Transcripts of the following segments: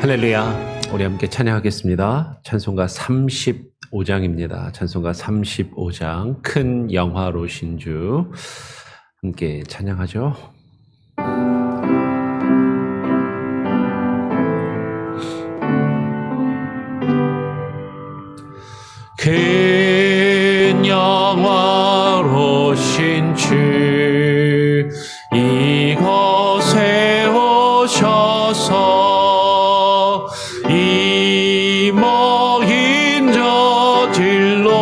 할렐루야. 우리 함께 찬양하겠습니다. 찬송가 35장입니다. 찬송가 35장 큰 영화로신 주 함께 찬양하죠. 큰 영화로신 주 이곳에 오셔서 이 모인 저들로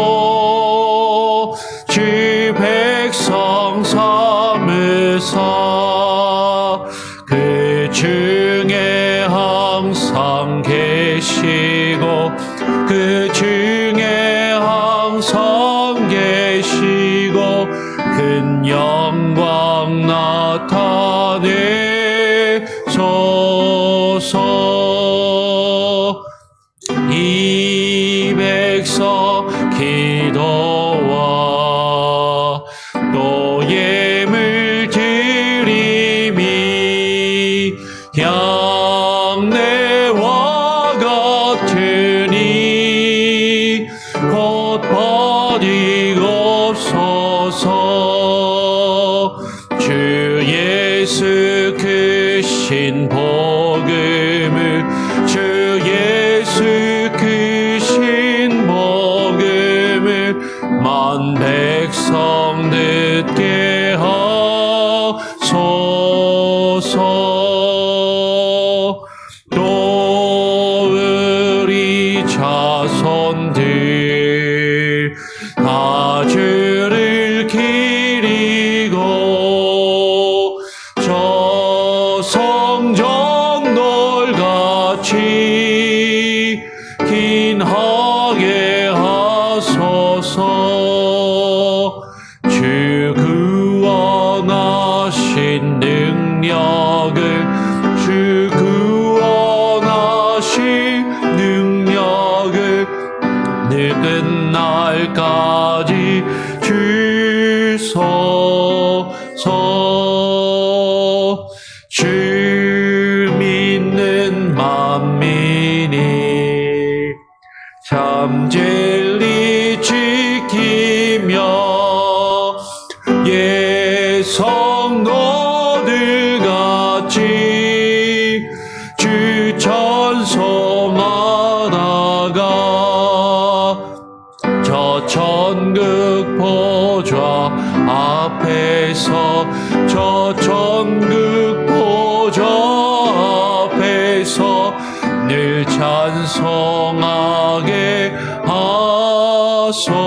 주 백성 삼으사 그 중에 항상 계시고 그 중에 항상 계시고 큰 영광 나타내소서. 이 백성 기도와 또 예물 드림이 향내와 같으니 곧 버리옵소서. 주 예수 크신 복음을 주 예수 크신 복음을 만 백성 듣게 하소서. 또 우리 자손들 다 주를 기리고 저 성전돌같이 긴하게 하소서. 주 구원하신 능력을 주 구원하신 능력을 늙은 날까지 주소서. 주 믿는 만민이 참 진리 지키며 예 성도들 같이 주 찬송하다가 저 천국 보좌 앞에서 저 천국 보좌 앞에서 늘 찬송하게 하소서.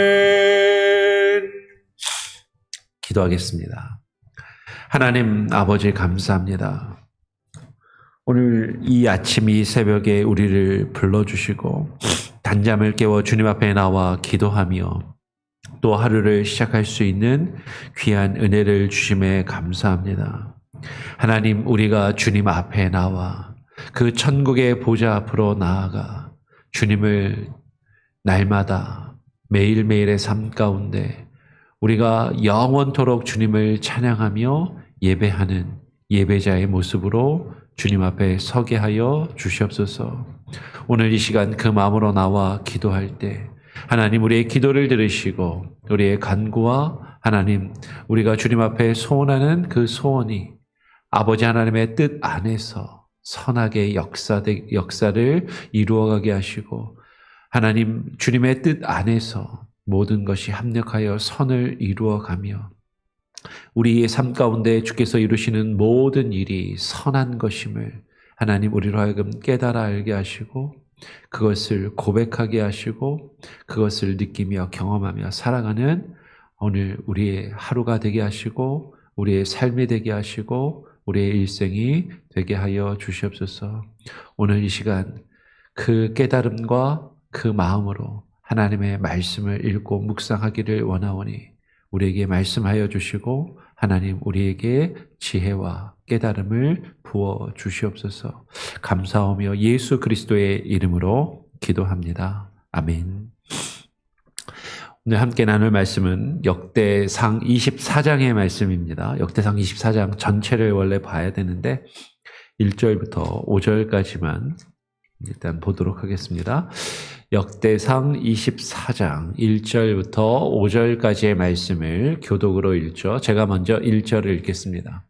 아멘. 기도하겠습니다. 하나님 아버지 감사합니다. 오늘 이 아침 이 새벽에 우리를 불러주시고 단잠을 깨워 주님 앞에 나와 기도하며 또 하루를 시작할 수 있는 귀한 은혜를 주심에 감사합니다. 하나님, 우리가 주님 앞에 나와 그 천국의 보좌 앞으로 나아가 주님을 날마다 매일매일의 삶 가운데 우리가 영원토록 주님을 찬양하며 예배하는 예배자의 모습으로 주님 앞에 서게 하여 주시옵소서. 오늘 이 시간 그 마음으로 나와 기도할 때 하나님 우리의 기도를 들으시고 우리의 간구와 하나님 우리가 주님 앞에 소원하는 그 소원이 아버지 하나님의 뜻 안에서 선하게 역사를 이루어가게 하시고 하나님 주님의 뜻 안에서 모든 것이 합력하여 선을 이루어가며 우리의 삶 가운데 주께서 이루시는 모든 일이 선한 것임을 하나님 우리로 하여금 깨달아 알게 하시고 그것을 고백하게 하시고 그것을 느끼며 경험하며 살아가는 오늘 우리의 하루가 되게 하시고 우리의 삶이 되게 하시고 우리의 일생이 되게 하여 주시옵소서. 오늘 이 시간 그 깨달음과 그 마음으로 하나님의 말씀을 읽고 묵상하기를 원하오니 우리에게 말씀하여 주시고 하나님 우리에게 지혜와 깨달음을 부어 주시옵소서. 감사하며 예수 그리스도의 이름으로 기도합니다. 아멘. 오늘 함께 나눌 말씀은 역대상 24장의 말씀입니다. 역대상 24장 전체를 원래 봐야 되는데 1절부터 5절까지만 일단 보도록 하겠습니다. 역대상 24장 1절부터 5절까지의 말씀을 교독으로 읽죠. 제가 먼저 1절을 읽겠습니다.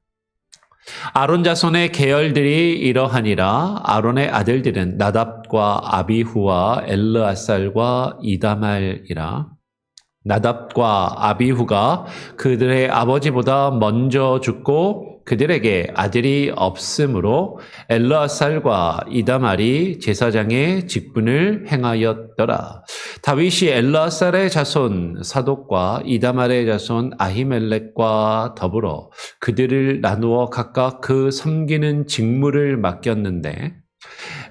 아론 자손의 계열들이 이러하니라. 아론의 아들들은 나답과 아비후와 엘르아살과 이다말이라. 나답과 아비후가 그들의 아버지보다 먼저 죽고 그들에게 아들이 없으므로 엘르아살과 이다말이 제사장의 직분을 행하였더라. 다윗이 엘르아살의 자손 사독과 이다말의 자손 아히멜렉과 더불어 그들을 나누어 각각 그 섬기는 직무를 맡겼는데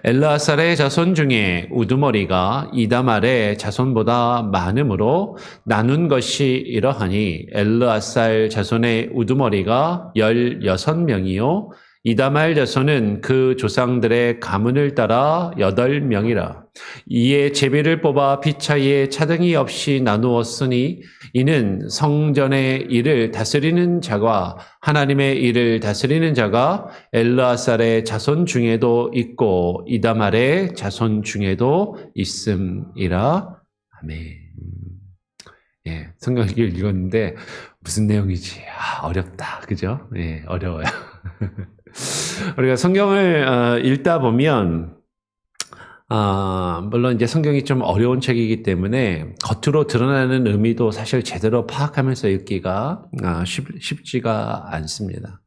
엘르아살의 자손 중에 우두머리가 이다말의 자손보다 많으므로 나눈 것이 이러하니 엘르아살 자손의 우두머리가 16명이요 이다말 자손은 그 조상들의 가문을 따라 8명이라. 이에 제비를 뽑아 피차에 차등이 없이 나누었으니 이는 성전의 일을 다스리는 자와 하나님의 일을 다스리는 자가 엘르아살의 자손 중에도 있고 이다말의 자손 중에도 있음이라. 아멘. 예, 성경을 읽었는데 무슨 내용이지? 어렵다. 그죠? 예, 어려워요. 우리가 성경을 읽다 보면 물론 이제 성경이 좀 어려운 책이기 때문에 겉으로 드러나는 의미도 사실 제대로 파악하면서 읽기가 쉽지가 않습니다.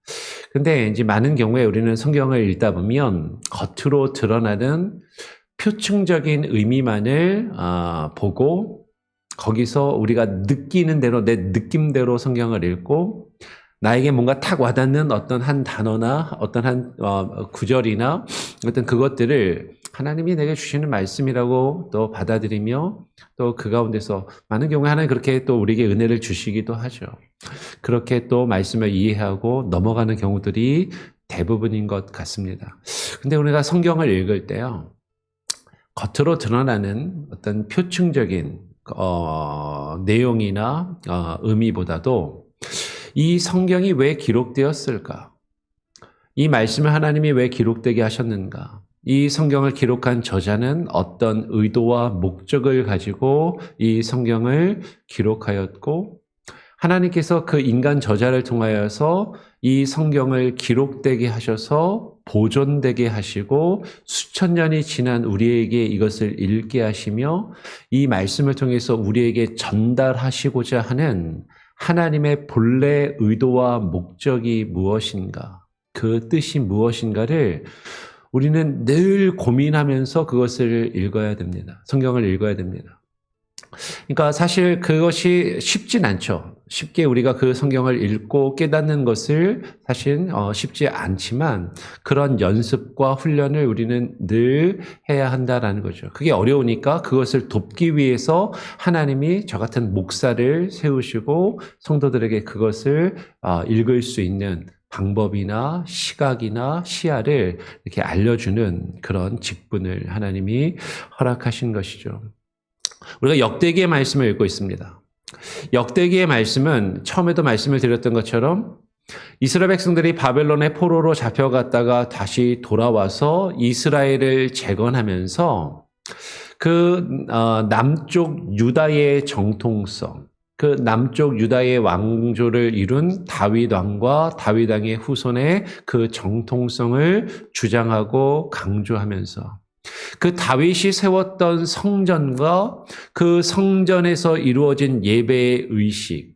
근데 이제 많은 경우에 우리는 성경을 읽다 보면 겉으로 드러나는 표층적인 의미만을 보고 거기서 우리가 느끼는 대로 내 느낌대로 성경을 읽고 나에게 뭔가 탁 와닿는 어떤 한 단어나 어떤 한 구절이나 어떤 그것들을 하나님이 내게 주시는 말씀이라고 또 받아들이며 또 그 가운데서 많은 경우에 하나님 그렇게 또 우리에게 은혜를 주시기도 하죠. 그렇게 또 말씀을 이해하고 넘어가는 경우들이 대부분인 것 같습니다. 근데 우리가 성경을 읽을 때요, 겉으로 드러나는 어떤 표층적인 내용이나 의미보다도 이 성경이 왜 기록되었을까? 이 말씀을 하나님이 왜 기록되게 하셨는가? 이 성경을 기록한 저자는 어떤 의도와 목적을 가지고 이 성경을 기록하였고 하나님께서 그 인간 저자를 통하여서 이 성경을 기록되게 하셔서 보존되게 하시고 수천 년이 지난 우리에게 이것을 읽게 하시며 이 말씀을 통해서 우리에게 전달하시고자 하는 하나님의 본래 의도와 목적이 무엇인가, 그 뜻이 무엇인가를 우리는 늘 고민하면서 그것을 읽어야 됩니다. 성경을 읽어야 됩니다. 그러니까 사실 그것이 쉽진 않죠. 쉽게 우리가 그 성경을 읽고 깨닫는 것을 사실 쉽지 않지만 그런 연습과 훈련을 우리는 늘 해야 한다라는 거죠. 그게 어려우니까 그것을 돕기 위해서 하나님이 저 같은 목사를 세우시고 성도들에게 그것을 읽을 수 있는 방법이나 시각이나 시야를 이렇게 알려주는 그런 직분을 하나님이 허락하신 것이죠. 우리가 역대기의 말씀을 읽고 있습니다. 역대기의 말씀은 처음에도 말씀을 드렸던 것처럼 이스라엘 백성들이 바벨론의 포로로 잡혀갔다가 다시 돌아와서 이스라엘을 재건하면서 그 남쪽 유다의 정통성, 그 남쪽 유다의 왕조를 이룬 다윗 왕과 다윗 왕의 후손의 그 정통성을 주장하고 강조하면서 그 다윗이 세웠던 성전과 그 성전에서 이루어진 예배의 의식,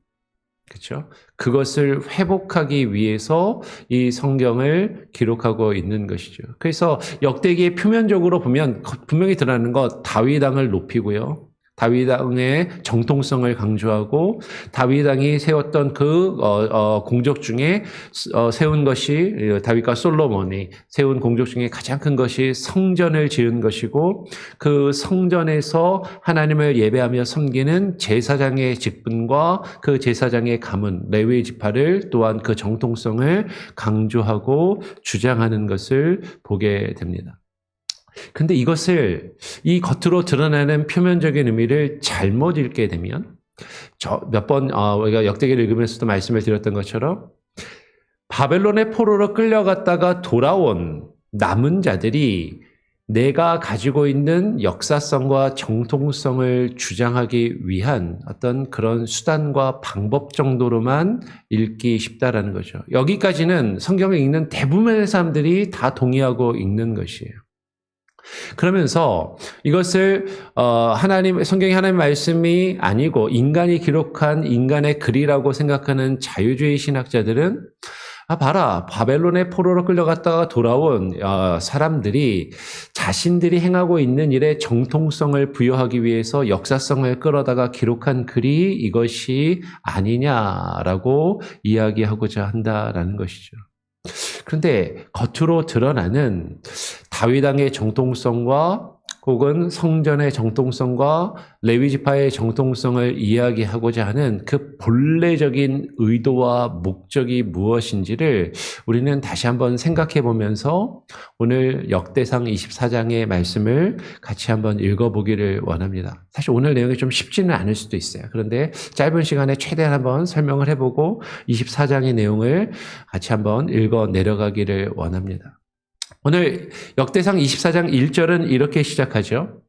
그렇죠? 그것을 회복하기 위해서 이 성경을 기록하고 있는 것이죠. 그래서 역대기에 표면적으로 보면 분명히 드러나는 것, 다윗 왕을 높이고요. 다윗 왕의 정통성을 강조하고 다윗 왕이 세웠던 그 공적 중에 세운 것이 다윗과 솔로몬이 세운 공적 중에 가장 큰 것이 성전을 지은 것이고 그 성전에서 하나님을 예배하며 섬기는 제사장의 직분과 그 제사장의 가문 레위 지파를 또한 그 정통성을 강조하고 주장하는 것을 보게 됩니다. 근데 이것을 이 겉으로 드러나는 표면적인 의미를 잘못 읽게 되면 몇 번 우리가 역대기를 읽으면서도 말씀을 드렸던 것처럼 바벨론의 포로로 끌려갔다가 돌아온 남은 자들이 내가 가지고 있는 역사성과 정통성을 주장하기 위한 어떤 그런 수단과 방법 정도로만 읽기 쉽다라는 거죠. 여기까지는 성경을 읽는 대부분의 사람들이 다 동의하고 읽는 것이에요. 그러면서 이것을 성경이 하나님의 말씀이 아니고 인간이 기록한 인간의 글이라고 생각하는 자유주의 신학자들은 봐라, 바벨론의 포로로 끌려갔다가 돌아온 사람들이 자신들이 행하고 있는 일에 정통성을 부여하기 위해서 역사성을 끌어다가 기록한 글이 이것이 아니냐라고 이야기하고자 한다라는 것이죠. 그런데 겉으로 드러나는 다윗 왕의 정통성과 혹은 성전의 정통성과 레위지파의 정통성을 이야기하고자 하는 그 본래적인 의도와 목적이 무엇인지를 우리는 다시 한번 생각해 보면서 오늘 역대상 24장의 말씀을 같이 한번 읽어보기를 원합니다. 사실 오늘 내용이 좀 쉽지는 않을 수도 있어요. 그런데 짧은 시간에 최대한 한번 설명을 해보고 24장의 내용을 같이 한번 읽어 내려가기를 원합니다. 오늘 역대상 24장 1절은 이렇게 시작하죠.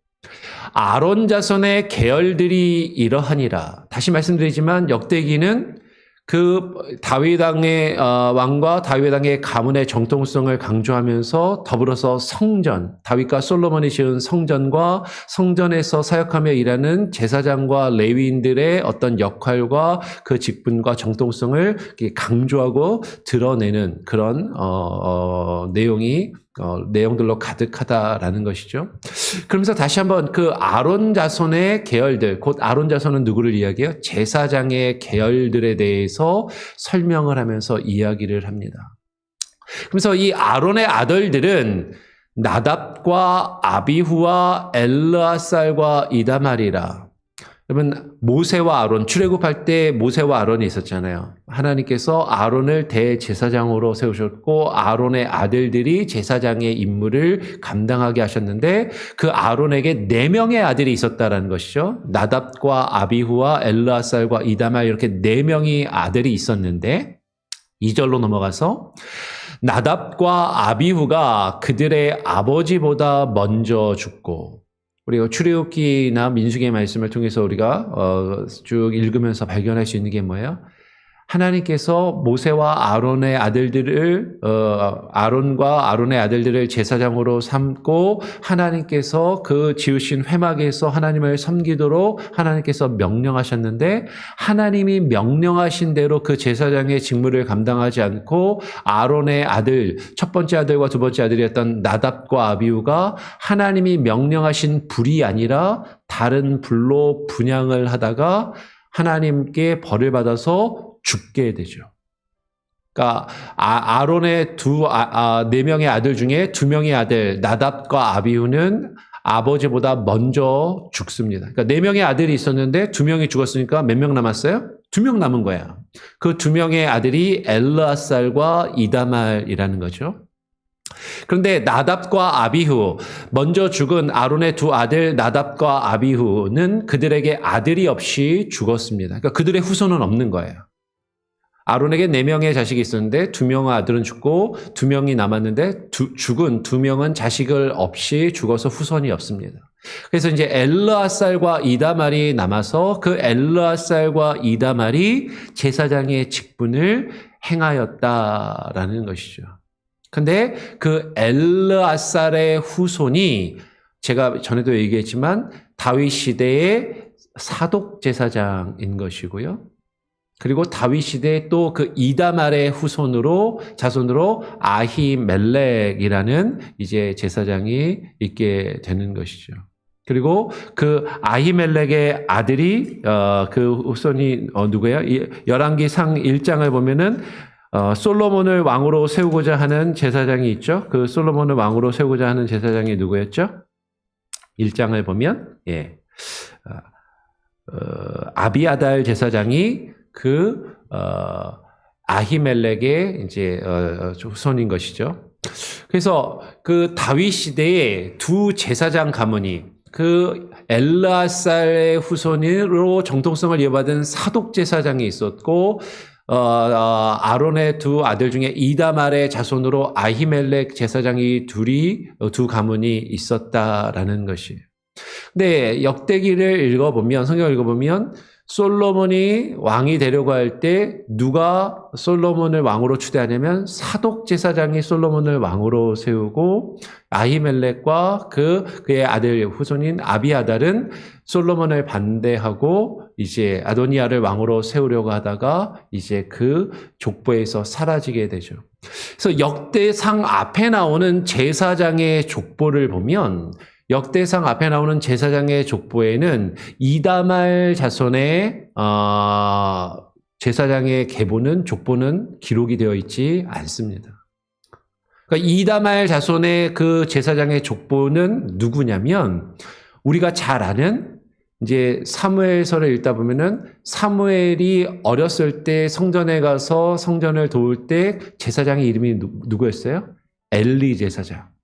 아론 자손의 계열들이 이러하니라. 다시 말씀드리지만 역대기는 그 다윗 왕의 왕과 다윗 왕의 가문의 정통성을 강조하면서 더불어서 성전, 다윗과 솔로몬이 지은 성전과 성전에서 사역하며 일하는 제사장과 레위인들의 어떤 역할과 그 직분과 정통성을 강조하고 드러내는 그런 내용들로 가득하다라는 것이죠. 그러면서 다시 한번 그 아론 자손의 계열들, 곧 아론 자손은 누구를 이야기해요? 제사장의 계열들에 대해서 설명을 하면서 이야기를 합니다. 그래서 이 아론의 아들들은 나답과 아비후와 엘르아살과 이다말이라. 여러분 모세와 아론, 출애굽할 때 모세와 아론이 있었잖아요. 하나님께서 아론을 대제사장으로 세우셨고 아론의 아들들이 제사장의 임무를 감당하게 하셨는데 그 아론에게 4명의 아들이 있었다라는 것이죠. 나답과 아비후와 엘르아살과 이다말 이렇게 4명의 아들이 있었는데 2절로 넘어가서 나답과 아비후가 그들의 아버지보다 먼저 죽고 우리가 출애굽기나 민수기의 말씀을 통해서 우리가 쭉 읽으면서 발견할 수 있는 게 뭐예요? 하나님께서 모세와 아론의 아들들을 아론과 아론의 아들들을 제사장으로 삼고 하나님께서 그 지으신 회막에서 하나님을 섬기도록 하나님께서 명령하셨는데 하나님이 명령하신 대로 그 제사장의 직무를 감당하지 않고 아론의 아들, 첫 번째 아들과 두 번째 아들이었던 나답과 아비후가 하나님이 명령하신 불이 아니라 다른 불로 분향을 하다가 하나님께 벌을 받아서 죽게 되죠. 그러니까 아론의 4명의 아들 중에 2명의 아들 나답과 아비후는 아버지보다 먼저 죽습니다. 그러니까 4명의 아들이 있었는데 2명이 죽었으니까 몇 명 남았어요? 2명 남은 거야. 그 2명의 아들이 엘르아살과 이다말이라는 거죠. 그런데 나답과 아비후, 먼저 죽은 아론의 2 아들 나답과 아비후는 그들에게 아들이 없이 죽었습니다. 그러니까 그들의 후손은 없는 거예요. 아론에게 4명의 자식이 있었는데 2명의 아들은 죽고 2명이 남았는데 죽은 2명은 자식을 없이 죽어서 후손이 없습니다. 그래서 이제 엘르아살과 이다말이 남아서 그 엘르아살과 이다말이 제사장의 직분을 행하였다라는 것이죠. 근데 그 엘르아살의 후손이 제가 전에도 얘기했지만 다윗 시대의 사독 제사장인 것이고요. 그리고 다윗 시대에 또 그 이다말의 자손으로 아히멜렉이라는 이제 제사장이 있게 되는 것이죠. 그리고 그 아히멜렉의 아들이 그 후손이 누구예요? 열왕기상 1장을 보면은 솔로몬을 왕으로 세우고자 하는 제사장이 있죠. 그 솔로몬을 왕으로 세우고자 하는 제사장이 누구였죠? 1장을 보면 아비아달 제사장이 그 아히멜렉의 이제 후손인 것이죠. 그래서 그 다윗 시대에 2 제사장 가문이 그 엘르아살의 후손으로 정통성을 이어받은 사독 제사장이 있었고 아론의 두 아들 중에 이다말의 자손으로 아히멜렉 제사장이 두 가문이 있었다라는 것이에요. 근데 역대기를 읽어보면, 성경을 읽어보면 솔로몬이 왕이 되려고 할 때 누가 솔로몬을 왕으로 추대하냐면 사독 제사장이 솔로몬을 왕으로 세우고 아히멜렉과 그의 아들 후손인 아비아달은 솔로몬을 반대하고 이제 아도니아를 왕으로 세우려고 하다가 이제 그 족보에서 사라지게 되죠. 그래서 역대상 앞에 나오는 제사장의 족보를 보면 역대상 앞에 나오는 제사장의 족보에는 이다말 자손의 제사장의 족보는 기록이 되어 있지 않습니다. 그러니까 이다말 자손의 그 제사장의 족보는 누구냐면 우리가 잘 아는 이제 사무엘서를 읽다 보면은 사무엘이 어렸을 때 성전에 가서 성전을 도울 때 제사장의 이름이 누구였어요? 엘리 제사장.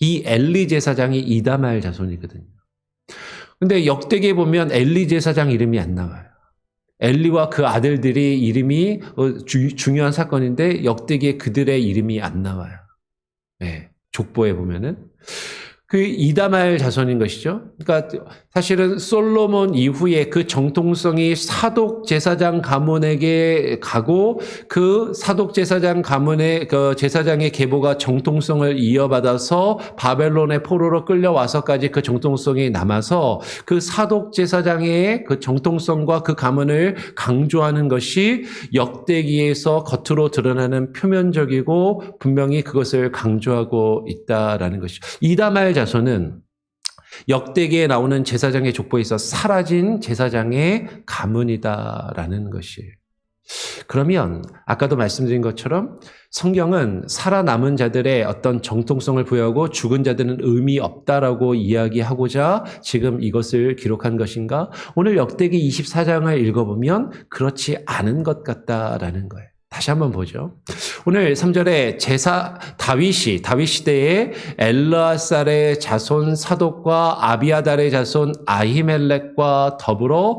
이 엘리 제사장이 이다말 자손이거든요. 근데 역대기에 보면 엘리 제사장 이름이 안 나와요. 엘리와 그 아들들이 이름이 중요한 사건인데 역대기에 그들의 이름이 안 나와요. 네, 족보에 보면은. 그 이다말 자손인 것이죠. 그러니까 사실은 솔로몬 이후에 그 정통성이 사독 제사장 가문에게 가고 그 사독 제사장 가문의 그 제사장의 계보가 정통성을 이어받아서 바벨론의 포로로 끌려와서까지 그 정통성이 남아서 그 사독 제사장의 그 정통성과 그 가문을 강조하는 것이 역대기에서 겉으로 드러나는 표면적이고 분명히 그것을 강조하고 있다라는 것이죠. 이다말 자손은 역대기에 나오는 제사장의 족보에 있어 사라진 제사장의 가문이다라는 것이에요. 그러면 아까도 말씀드린 것처럼 성경은 살아남은 자들의 어떤 정통성을 부여하고 죽은 자들은 의미 없다라고 이야기하고자 지금 이것을 기록한 것인가? 오늘 역대기 24장을 읽어보면 그렇지 않은 것 같다라는 거예요. 다시 한번 보죠. 오늘 3절에 다윗 시대에 엘르아살의 자손 사독과 아비아달의 자손 아히멜렉과 더불어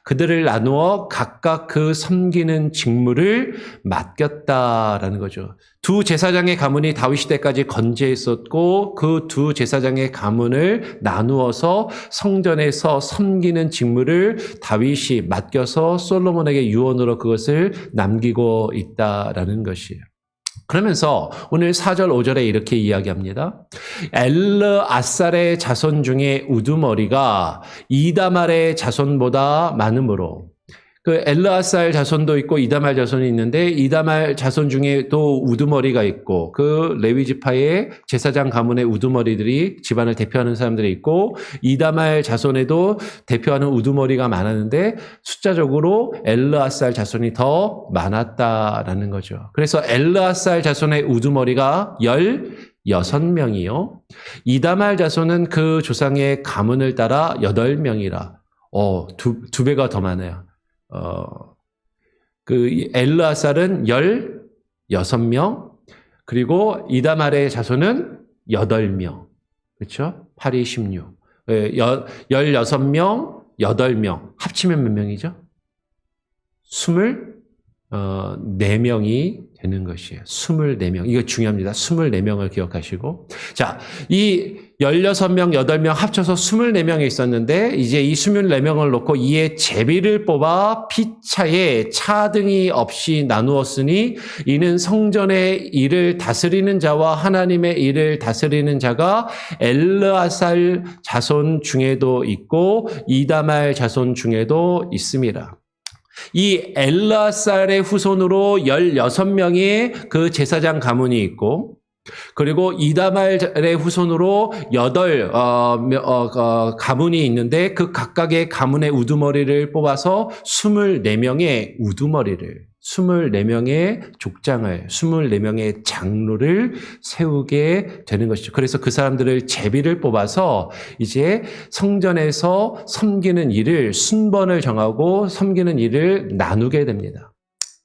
그들을 나누어 각각 그 섬기는 직무를 맡겼다라는 거죠. 두 제사장의 가문이 다윗 시대까지 건재했었고 그 두 제사장의 가문을 나누어서 성전에서 섬기는 직무를 다윗이 맡겨서 솔로몬에게 유언으로 그것을 남기고 있다라는 것이에요. 그러면서 오늘 4절 5절에 이렇게 이야기합니다. 엘르아살의 자손 중에 우두머리가 이다말의 자손보다 많으므로 그 엘르아살 자손도 있고 이다말 자손이 있는데 이다말 자손 중에 또 우두머리가 있고 그 레위 지파의 제사장 가문의 우두머리들이 집안을 대표하는 사람들이 있고 이다말 자손에도 대표하는 우두머리가 많았는데 숫자적으로 엘르아살 자손이 더 많았다라는 거죠. 그래서 엘르아살 자손의 우두머리가 16명이요. 이다말 자손은 그 조상의 가문을 따라 8명이라 두 배가 더 많아요. 그 엘르아살은 16명, 그리고 이다말의 자손은 8명. 그렇죠? 8이 16. 16명, 8명. 합치면 몇 명이죠? 24명이 되는 것이에요. 24명. 이거 중요합니다. 24명을 기억하시고. 자, 이 16명, 8명 합쳐서 24명이 있었는데 이제 이 24명을 놓고 이에 제비를 뽑아 피차에 차등이 없이 나누었으니 이는 성전의 일을 다스리는 자와 하나님의 일을 다스리는 자가 엘르아살 자손 중에도 있고 이다말 자손 중에도 있습니다. 이 엘르아살의 후손으로 16명의 그 제사장 가문이 있고 그리고 이다말의 후손으로 8 가문이 있는데 그 각각의 가문의 우두머리를 뽑아서 24명의 우두머리를 24명의 족장을 24명의 장로를 세우게 되는 것이죠. 그래서 그 사람들을 제비를 뽑아서 이제 성전에서 섬기는 일을 순번을 정하고 섬기는 일을 나누게 됩니다.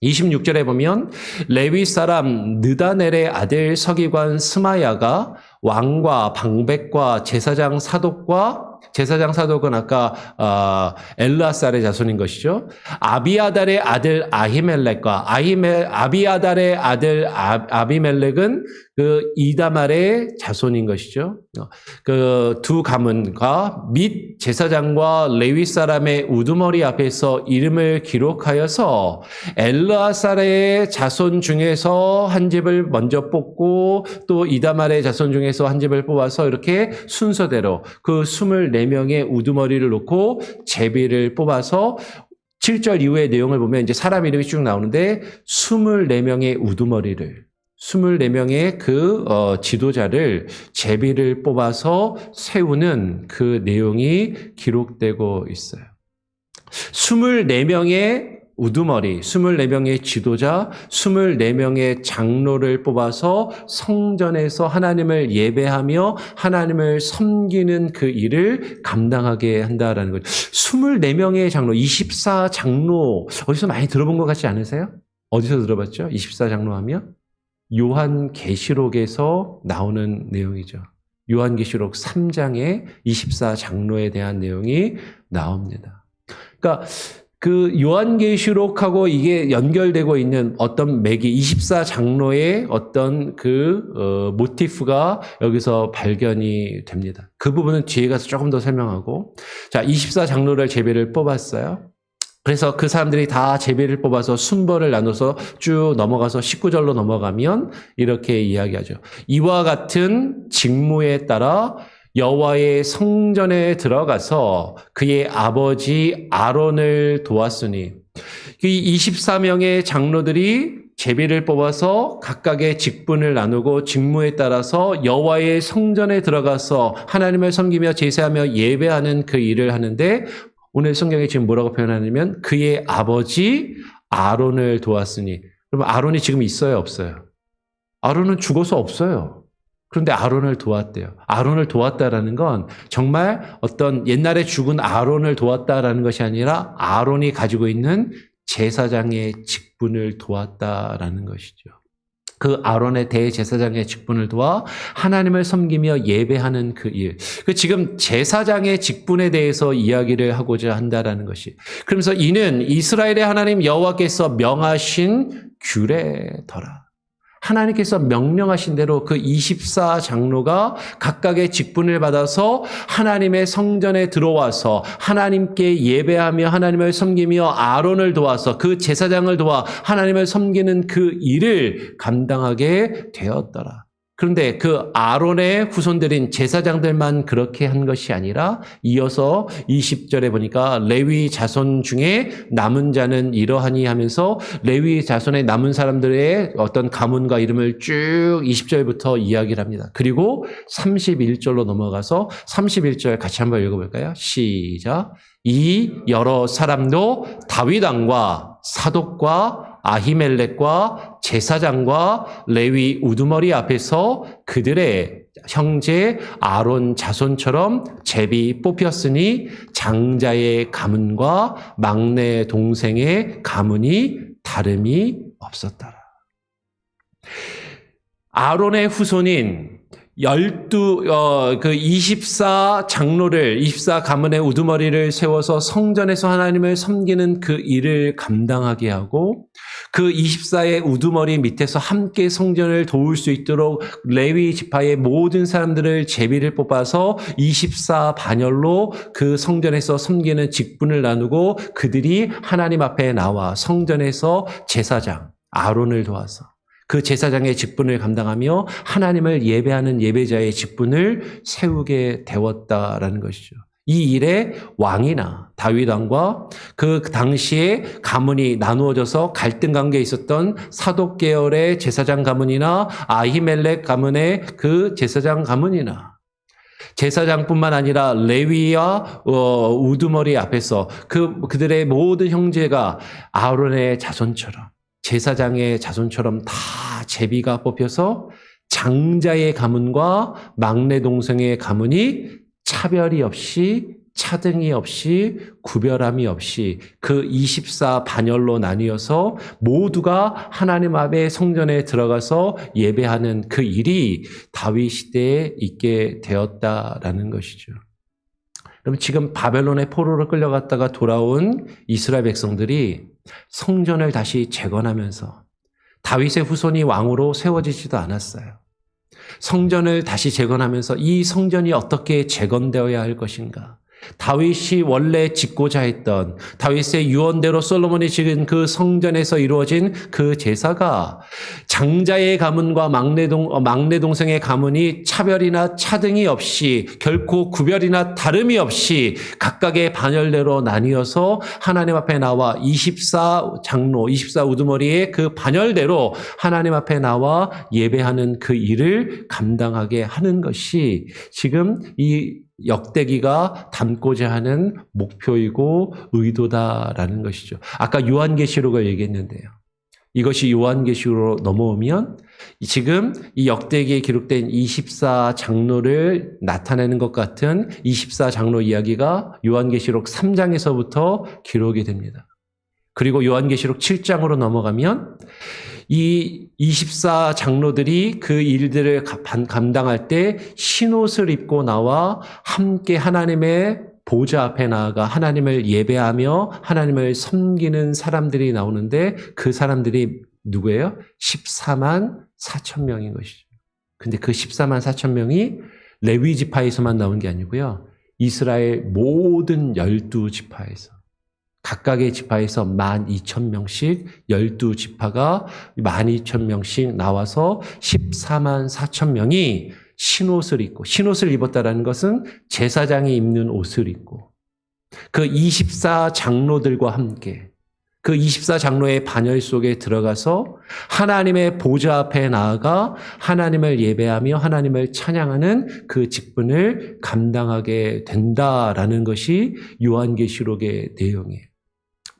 26절에 보면 레위 사람 느다넬의 아들 서기관 스마야가 왕과 방백과 제사장 사독은 아까 엘르아살의 자손인 것이죠. 아비아달의 아들 아히멜렉과 아비아달의 아들 아비멜렉은 그 이다말의 자손인 것이죠. 그 두 가문과 및 제사장과 레위 사람의 우두머리 앞에서 이름을 기록하여서 엘르아살의 자손 중에서 한 집을 먼저 뽑고 또 이다말의 자손 중에서 한 집을 뽑아서 이렇게 순서대로 그 24명의 우두머리를 놓고 제비를 뽑아서 7절 이후의 내용을 보면 이제 사람 이름이 쭉 나오는데 24명의 우두머리를 24명의 그 지도자를 제비를 뽑아서 세우는 그 내용이 기록되고 있어요. 24명의 우두머리, 24명의 지도자, 24명의 장로를 뽑아서 성전에서 하나님을 예배하며 하나님을 섬기는 그 일을 감당하게 한다라는 거죠. 24명의 장로, 24장로, 어디서 많이 들어본 것 같지 않으세요? 어디서 들어봤죠? 24장로 하면? 요한계시록에서 나오는 내용이죠. 요한계시록 3장에 24장로에 대한 내용이 나옵니다. 그러니까 그 요한계시록하고 이게 연결되고 있는 어떤 맥이 24장로의 어떤 그 모티프가 여기서 발견이 됩니다. 그 부분은 뒤에 가서 조금 더 설명하고, 자, 24장로를 제비를 뽑았어요. 그래서 그 사람들이 다 제비를 뽑아서 순번을 나눠서 쭉 넘어가서 19절로 넘어가면 이렇게 이야기하죠. 이와 같은 직무에 따라 여호와의 성전에 들어가서 그의 아버지 아론을 도왔으니, 이 24명의 장로들이 제비를 뽑아서 각각의 직분을 나누고 직무에 따라서 여호와의 성전에 들어가서 하나님을 섬기며 제사하며 예배하는 그 일을 하는데, 오늘 성경에 지금 뭐라고 표현하냐면 그의 아버지 아론을 도왔으니, 그러면 아론이 지금 있어요, 없어요? 아론은 죽어서 없어요. 그런데 아론을 도왔대요. 아론을 도왔다라는 건 정말 어떤 옛날에 죽은 아론을 도왔다라는 것이 아니라 아론이 가지고 있는 제사장의 직분을 도왔다라는 것이죠. 그 아론의 대제사장의 직분을 도와 하나님을 섬기며 예배하는 그 일. 그 지금 제사장의 직분에 대해서 이야기를 하고자 한다라는 것이. 그러면서 이는 이스라엘의 하나님 여호와께서 명하신 규례더라. 하나님께서 명령하신 대로 그 24장로가 각각의 직분을 받아서 하나님의 성전에 들어와서 하나님께 예배하며 하나님을 섬기며 아론을 도와서 그 제사장을 도와 하나님을 섬기는 그 일을 감당하게 되었더라. 그런데 그 아론의 후손들인 제사장들만 그렇게 한 것이 아니라 이어서 20절에 보니까 레위 자손 중에 남은 자는 이러하니 하면서 레위 자손의 남은 사람들의 어떤 가문과 이름을 쭉 20절부터 이야기를 합니다. 그리고 31절로 넘어가서 31절 같이 한번 읽어볼까요? 시작. 이 여러 사람도 다윗 왕과 사독과 아히멜렉과 제사장과 레위 우두머리 앞에서 그들의 형제 아론 자손처럼 제비 뽑혔으니 장자의 가문과 막내 동생의 가문이 다름이 없었더라. 아론의 후손인 24장로를, 24가문의 우두머리를 세워서 성전에서 하나님을 섬기는 그 일을 감당하게 하고, 그 24의 우두머리 밑에서 함께 성전을 도울 수 있도록 레위 지파의 모든 사람들을 제비를 뽑아서 24반열로 그 성전에서 섬기는 직분을 나누고 그들이 하나님 앞에 나와 성전에서 제사장 아론을 도와서 그 제사장의 직분을 감당하며 하나님을 예배하는 예배자의 직분을 세우게 되었다라는 것이죠. 이 일에 왕이나 다윗 왕과 그 당시에 가문이 나누어져서 갈등 관계에 있었던 사독 계열의 제사장 가문이나 아히멜렉 가문의 그 제사장 가문이나 제사장뿐만 아니라 레위와 우두머리 앞에서 그들의 모든 형제가 아론의 자손처럼 제사장의 자손처럼 다 제비가 뽑혀서 장자의 가문과 막내 동생의 가문이 차별이 없이 차등이 없이 구별함이 없이 그 24 반열로 나뉘어서 모두가 하나님 앞에 성전에 들어가서 예배하는 그 일이 다윗 시대에 있게 되었다라는 것이죠. 그럼 지금 바벨론의 포로로 끌려갔다가 돌아온 이스라엘 백성들이 성전을 다시 재건하면서 다윗의 후손이 왕으로 세워지지도 않았어요. 성전을 다시 재건하면서 이 성전이 어떻게 재건되어야 할 것인가? 다윗이 원래 짓고자 했던 다윗의 유언대로 솔로몬이 지은 그 성전에서 이루어진 그 제사가 장자의 가문과 막내 동생의 가문이 차별이나 차등이 없이 결코 구별이나 다름이 없이 각각의 반열대로 나뉘어서 하나님 앞에 나와 24 장로, 24 우두머리의 그 반열대로 하나님 앞에 나와 예배하는 그 일을 감당하게 하는 것이 지금 이 역대기가 담고자 하는 목표이고 의도다라는 것이죠. 아까 요한계시록을 얘기했는데요. 이것이 요한계시록으로 넘어오면 지금 이 역대기에 기록된 24 장로를 나타내는 것 같은 24 장로 이야기가 요한계시록 3장에서부터 기록이 됩니다. 그리고 요한계시록 7장으로 넘어가면 이 24 장로들이 그 일들을 감당할 때 흰옷을 입고 나와 함께 하나님의 보좌 앞에 나아가 하나님을 예배하며 하나님을 섬기는 사람들이 나오는데 그 사람들이 누구예요? 14만 4천 명인 것이죠. 근데 그 14만 4천 명이 레위 지파에서만 나온 게 아니고요. 이스라엘 모든 12지파에서 각각의 지파에서 12,000명씩 12지파가 12,000명씩 나와서 14만 4천 명이 흰옷을 입고, 흰옷을 입었다라는 것은 제사장이 입는 옷을 입고 그 24 장로들과 함께 그 24 장로의 반열 속에 들어가서 하나님의 보좌 앞에 나아가 하나님을 예배하며 하나님을 찬양하는 그 직분을 감당하게 된다라는 것이 요한계시록의 내용이에요.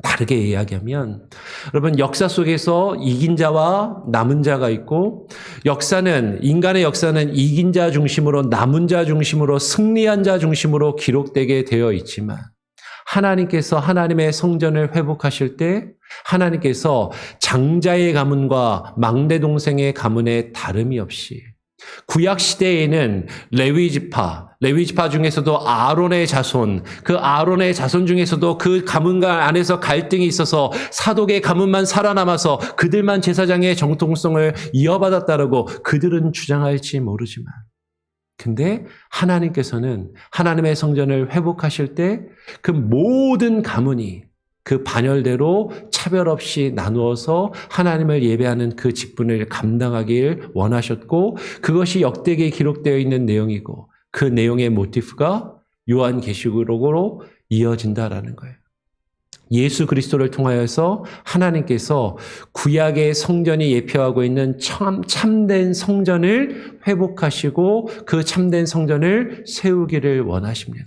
다르게 이야기하면 여러분 역사 속에서 이긴 자와 남은 자가 있고 인간의 역사는 이긴 자 중심으로 남은 자 중심으로 승리한 자 중심으로 기록되게 되어 있지만 하나님께서 하나님의 성전을 회복하실 때 하나님께서 장자의 가문과 막내 동생의 가문에 다름이 없이 구약 시대에는 레위 지파 중에서도 아론의 자손, 그 아론의 자손 중에서도 그 가문과 안에서 갈등이 있어서 사독의 가문만 살아남아서 그들만 제사장의 정통성을 이어받았다라고 그들은 주장할지 모르지만 근데 하나님께서는 하나님의 성전을 회복하실 때 그 모든 가문이 그 반열대로 차별 없이 나누어서 하나님을 예배하는 그 직분을 감당하길 원하셨고 그것이 역대기에 기록되어 있는 내용이고 그 내용의 모티프가 요한계시록으로 이어진다라는 거예요. 예수 그리스도를 통하여서 하나님께서 구약의 성전이 예표하고 있는 참된 성전을 회복하시고 그 참된 성전을 세우기를 원하십니다.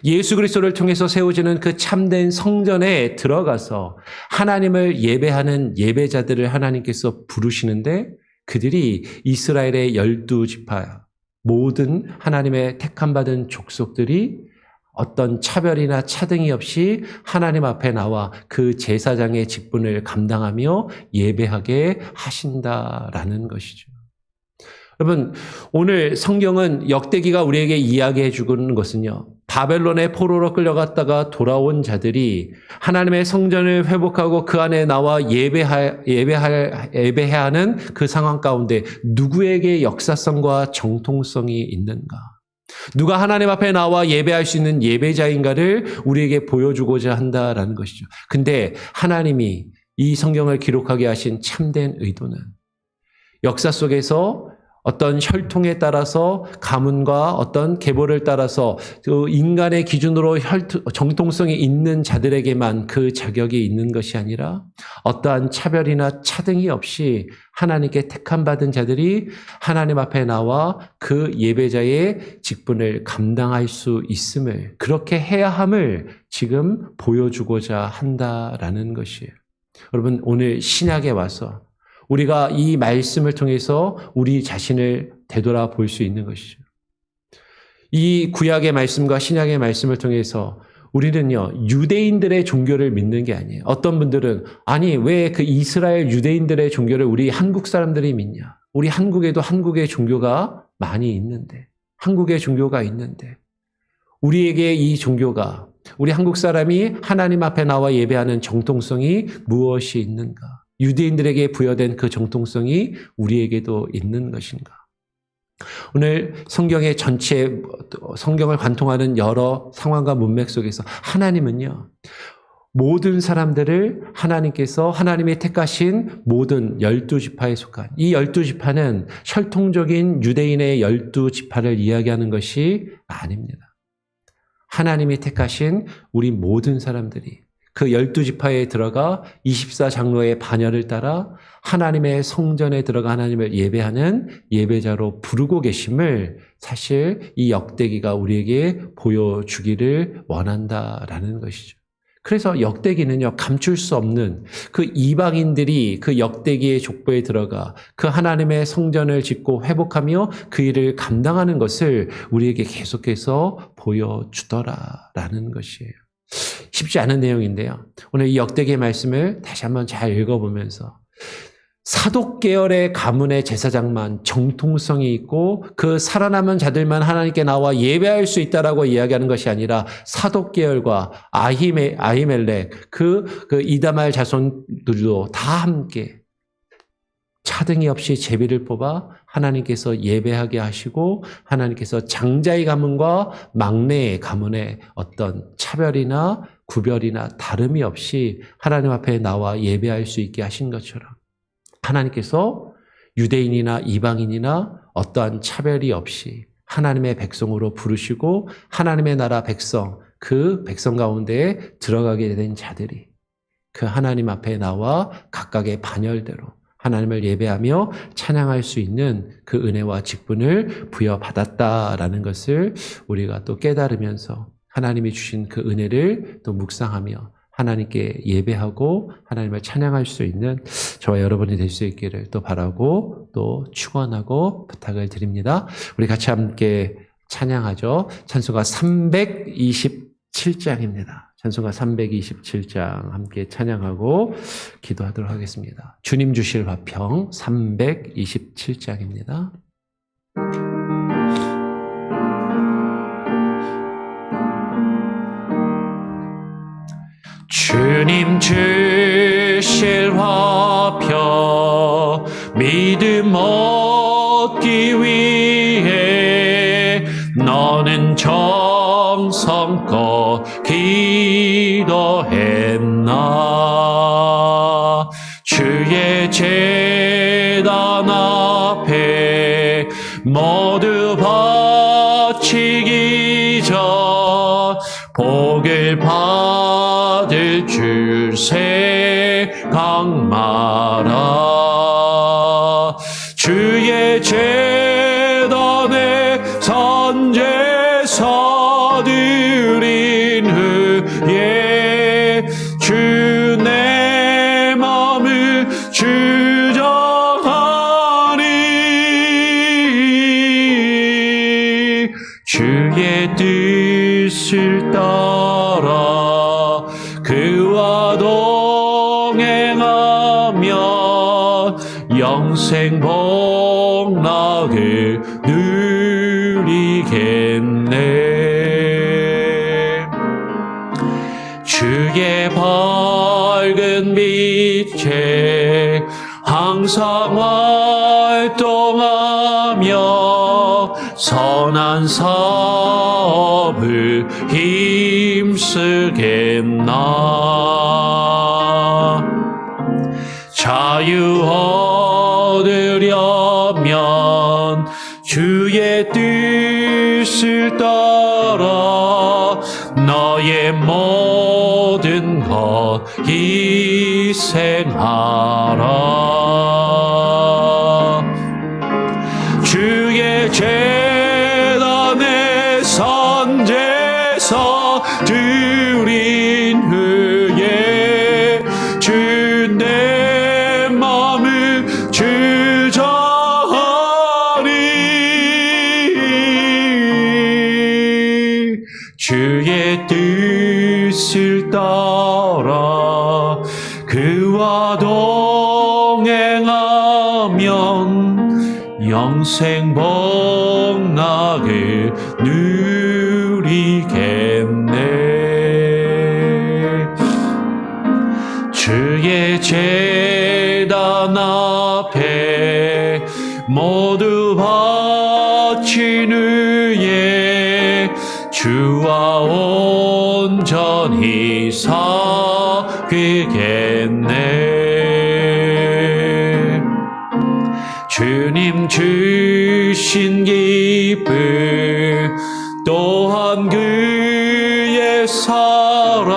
예수 그리스도를 통해서 세워지는 그 참된 성전에 들어가서 하나님을 예배하는 예배자들을 하나님께서 부르시는데 그들이 이스라엘의 12지파 모든 하나님의 택함받은 족속들이 어떤 차별이나 차등이 없이 하나님 앞에 나와 그 제사장의 직분을 감당하며 예배하게 하신다라는 것이죠. 여러분, 오늘 성경은 역대기가 우리에게 이야기해 주는 것은요. 바벨론의 포로로 끌려갔다가 돌아온 자들이 하나님의 성전을 회복하고 그 안에 나와 예배해야 하는 그 상황 가운데 누구에게 역사성과 정통성이 있는가? 누가 하나님 앞에 나와 예배할 수 있는 예배자인가를 우리에게 보여주고자 한다라는 것이죠. 근데 하나님이 이 성경을 기록하게 하신 참된 의도는 역사 속에서 어떤 혈통에 따라서 가문과 어떤 계보를 따라서 그 인간의 기준으로 정통성이 있는 자들에게만 그 자격이 있는 것이 아니라 어떠한 차별이나 차등이 없이 하나님께 택함받은 자들이 하나님 앞에 나와 그 예배자의 직분을 감당할 수 있음을 그렇게 해야 함을 지금 보여주고자 한다라는 것이에요. 여러분 오늘 신약에 와서 우리가 이 말씀을 통해서 우리 자신을 되돌아볼 수 있는 것이죠. 이 구약의 말씀과 신약의 말씀을 통해서 우리는요, 유대인들의 종교를 믿는 게 아니에요. 어떤 분들은, 아니, 왜 그 이스라엘 유대인들의 종교를 우리 한국 사람들이 믿냐? 우리 한국에도 한국의 종교가 많이 있는데, 한국의 종교가 있는데, 우리에게 이 종교가, 우리 한국 사람이 하나님 앞에 나와 예배하는 정통성이 무엇이 있는가? 유대인들에게 부여된 그 정통성이 우리에게도 있는 것인가? 오늘 성경의 전체 성경을 관통하는 여러 상황과 문맥 속에서 하나님은요, 모든 사람들을 하나님께서 하나님이 택하신 모든 12지파에 속한 이 12지파는 혈통적인 유대인의 12지파를 이야기하는 것이 아닙니다. 하나님이 택하신 우리 모든 사람들이 그 12지파에 들어가 24장로의 반열을 따라 하나님의 성전에 들어가 하나님을 예배하는 예배자로 부르고 계심을 사실 이 역대기가 우리에게 보여주기를 원한다라는 것이죠. 그래서 역대기는요, 감출 수 없는 그 이방인들이 그 역대기의 족보에 들어가 그 하나님의 성전을 짓고 회복하며 그 일을 감당하는 것을 우리에게 계속해서 보여주더라라는 것이에요. 쉽지 않은 내용인데요. 오늘 이 역대기의 말씀을 다시 한번 잘 읽어보면서 사독 계열의 가문의 제사장만 정통성이 있고 그 살아남은 자들만 하나님께 나와 예배할 수 있다라고 이야기하는 것이 아니라 사독 계열과 아히멜렉 그 이다말 자손들도 다 함께 차등이 없이 제비를 뽑아 하나님께서 예배하게 하시고 하나님께서 장자의 가문과 막내의 가문의 어떤 차별이나 구별이나 다름이 없이 하나님 앞에 나와 예배할 수 있게 하신 것처럼 하나님께서 유대인이나 이방인이나 어떠한 차별이 없이 하나님의 백성으로 부르시고 하나님의 나라 백성, 그 백성 가운데에 들어가게 된 자들이 그 하나님 앞에 나와 각각의 반열대로 하나님을 예배하며 찬양할 수 있는 그 은혜와 직분을 부여받았다라는 것을 우리가 또 깨달으면서 하나님이 주신 그 은혜를 또 묵상하며 하나님께 예배하고 하나님을 찬양할 수 있는 저와 여러분이 될 수 있기를 또 바라고 또 축원하고 부탁을 드립니다. 우리 같이 함께 찬양하죠. 찬송가 327장입니다. 찬송가 327장 함께 찬양하고 기도하도록 하겠습니다. 주님 주실 화평 327장입니다. 주님 주실 화평 믿음 얻기 위해 너는 정성껏 기도했나 주의 제단 앞에 모두 바치기 전 복을 받을 줄 생각 마라 주의 제단에 선제사 드린 후에 주 내 마음을 주장하리 주의 뜻을 따라 그와 동행하면 영생 복락을 누리겠네 주의 밝은 빛에 항상 활동하며 선한 사업을 힘쓰겠나 자유 얻으려면 주의 뜻을 따라 너의 모든 것 희생하라 주의 제단에 선제사 드린 후에 주 내 마음을 주장하리 영생 복락을 누리겠네. 주의 제단 앞에 모두 바친 후에 주와 온전히 사귀겠네. 주님 주신 기쁨 또한 그의 사랑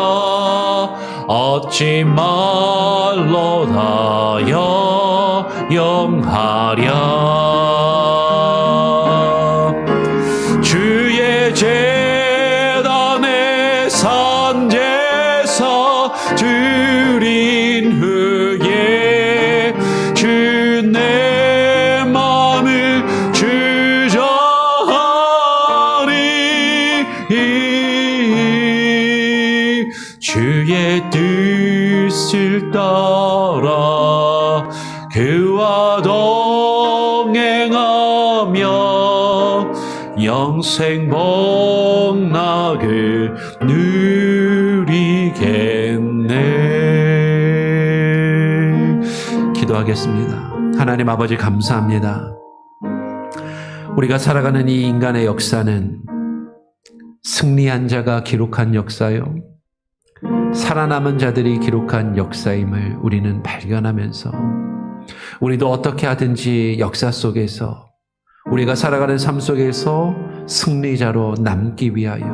얻지 말로 다여 영하랴. 주의 제단에 산제사 드린 후에 주 내 맘을 주저하리. 주의 뜻을 따라 그와 동행하며 영생 복락을 누리겠네. 기도하겠습니다. 하나님 아버지 감사합니다. 우리가 살아가는 이 인간의 역사는 승리한 자가 기록한 역사요, 살아남은 자들이 기록한 역사임을 우리는 발견하면서 우리도 어떻게 하든지 역사 속에서 우리가 살아가는 삶 속에서 승리자로 남기 위하여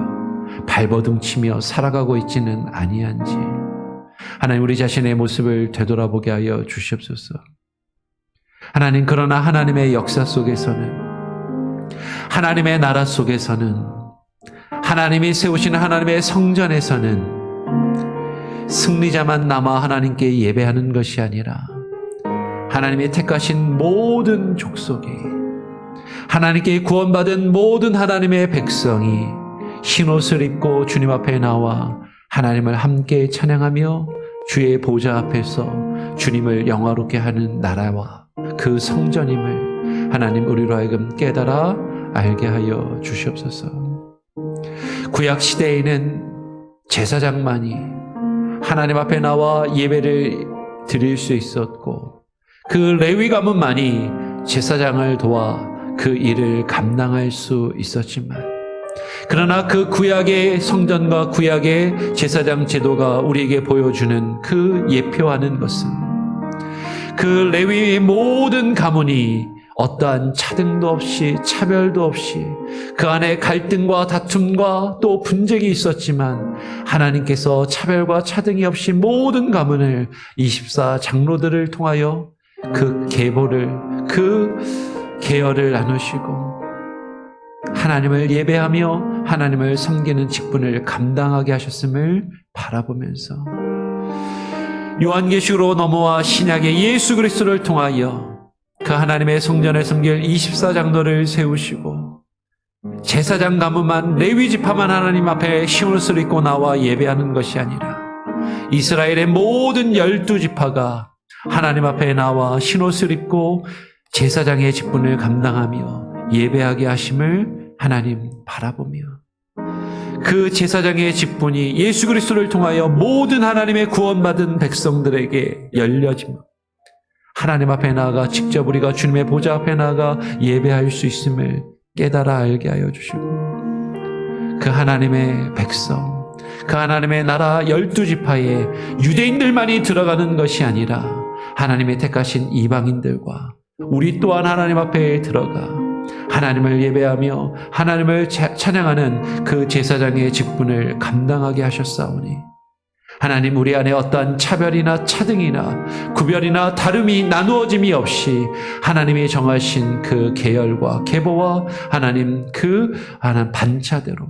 발버둥치며 살아가고 있지는 아니한지 하나님 우리 자신의 모습을 되돌아보게 하여 주시옵소서. 하나님, 그러나 하나님의 역사 속에서는, 하나님의 나라 속에서는, 하나님이 세우시는 하나님의 성전에서는 승리자만 남아 하나님께 예배하는 것이 아니라 하나님이 택하신 모든 족속이, 하나님께 구원받은 모든 하나님의 백성이 흰옷을 입고 주님 앞에 나와 하나님을 함께 찬양하며 주의 보좌 앞에서 주님을 영화롭게 하는 나라와 그 성전임을 하나님 우리로 하여금 깨달아 알게 하여 주시옵소서. 구약 시대에는 제사장만이 하나님 앞에 나와 예배를 드릴 수 있었고 그 레위 가문만이 제사장을 도와 그 일을 감당할 수 있었지만, 그러나 그 구약의 성전과 구약의 제사장 제도가 우리에게 보여주는 그 예표하는 것은 그 레위의 모든 가문이 어떠한 차등도 없이 차별도 없이 그 안에 갈등과 다툼과 또 분쟁이 있었지만 하나님께서 차별과 차등이 없이 모든 가문을 24 장로들을 통하여 그 계보를, 그 계열을 나누시고 하나님을 예배하며 하나님을 섬기는 직분을 감당하게 하셨음을 바라보면서 요한계시록으로 넘어와 신약의 예수 그리스도를 통하여 그 하나님의 성전에 섬길 24장로를 세우시고 제사장 가문만, 레위 지파만 하나님 앞에 흰옷을 입고 나와 예배하는 것이 아니라 이스라엘의 모든 12지파가 하나님 앞에 나와 흰옷을 입고 제사장의 직분을 감당하며 예배하게 하심을 하나님 바라보며 그 제사장의 직분이 예수 그리스도를 통하여 모든 하나님의 구원받은 백성들에게 열려지며 하나님 앞에 나아가 직접 우리가 주님의 보좌 앞에 나아가 예배할 수 있음을 깨달아 알게 하여 주시고 그 하나님의 백성, 그 하나님의 나라 12지파에 유대인들만이 들어가는 것이 아니라 하나님의 택하신 이방인들과 우리 또한 하나님 앞에 들어가 하나님을 예배하며 하나님을 찬양하는 그 제사장의 직분을 감당하게 하셨사오니 하나님, 우리 안에 어떠한 차별이나 차등이나 구별이나 다름이 나누어짐이 없이 하나님이 정하신 그 계열과 계보와 하나님 그 하나님 반차대로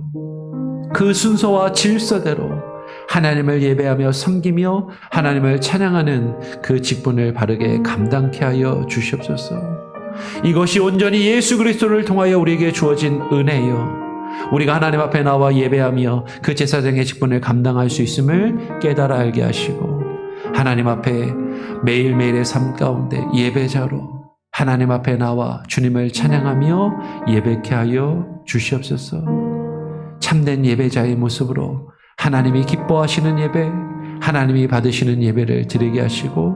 그 순서와 질서대로 하나님을 예배하며 섬기며 하나님을 찬양하는 그 직분을 바르게 감당케 하여 주시옵소서. 이것이 온전히 예수 그리스도를 통하여 우리에게 주어진 은혜요, 우리가 하나님 앞에 나와 예배하며 그 제사장의 직분을 감당할 수 있음을 깨달아 알게 하시고 하나님 앞에 매일매일의 삶 가운데 예배자로 하나님 앞에 나와 주님을 찬양하며 예배케 하여 주시옵소서. 참된 예배자의 모습으로 하나님이 기뻐하시는 예배, 하나님이 받으시는 예배를 드리게 하시고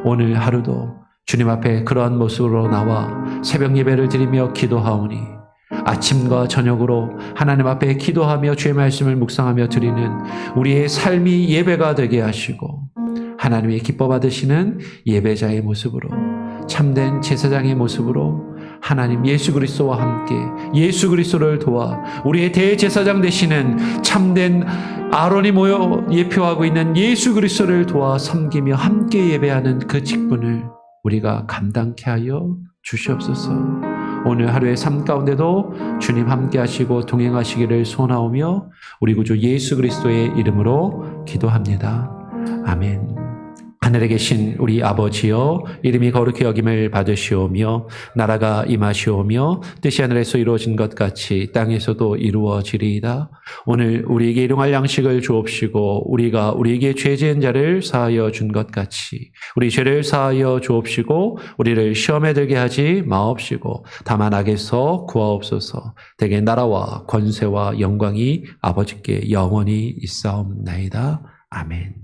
오늘 하루도 주님 앞에 그러한 모습으로 나와 새벽 예배를 드리며 기도하오니 아침과 저녁으로 하나님 앞에 기도하며 주의 말씀을 묵상하며 드리는 우리의 삶이 예배가 되게 하시고 하나님이 기뻐 받으시는 예배자의 모습으로 참된 제사장의 모습으로 하나님 예수 그리스도와 함께 예수 그리스도를 도와 우리의 대제사장 되시는 참된 아론이 모여 예표하고 있는 예수 그리스도를 도와 섬기며 함께 예배하는 그 직분을 우리가 감당케 하여 주시옵소서. 오늘 하루의 삶 가운데도 주님 함께 하시고 동행하시기를 소원하오며 우리 구주 예수 그리스도의 이름으로 기도합니다. 아멘. 하늘에 계신 우리 아버지여, 이름이 거룩히 여김을 받으시오며 나라가 임하시오며 뜻이 하늘에서 이루어진 것 같이 땅에서도 이루어지리이다. 오늘 우리에게 일용할 양식을 주옵시고 우리가 우리에게 죄 지은 자를 사하여 준 것 같이 우리 죄를 사하여 주옵시고 우리를 시험에 들게 하지 마옵시고 다만 악에서 구하옵소서. 대개 나라와 권세와 영광이 아버지께 영원히 있사옵나이다. 아멘.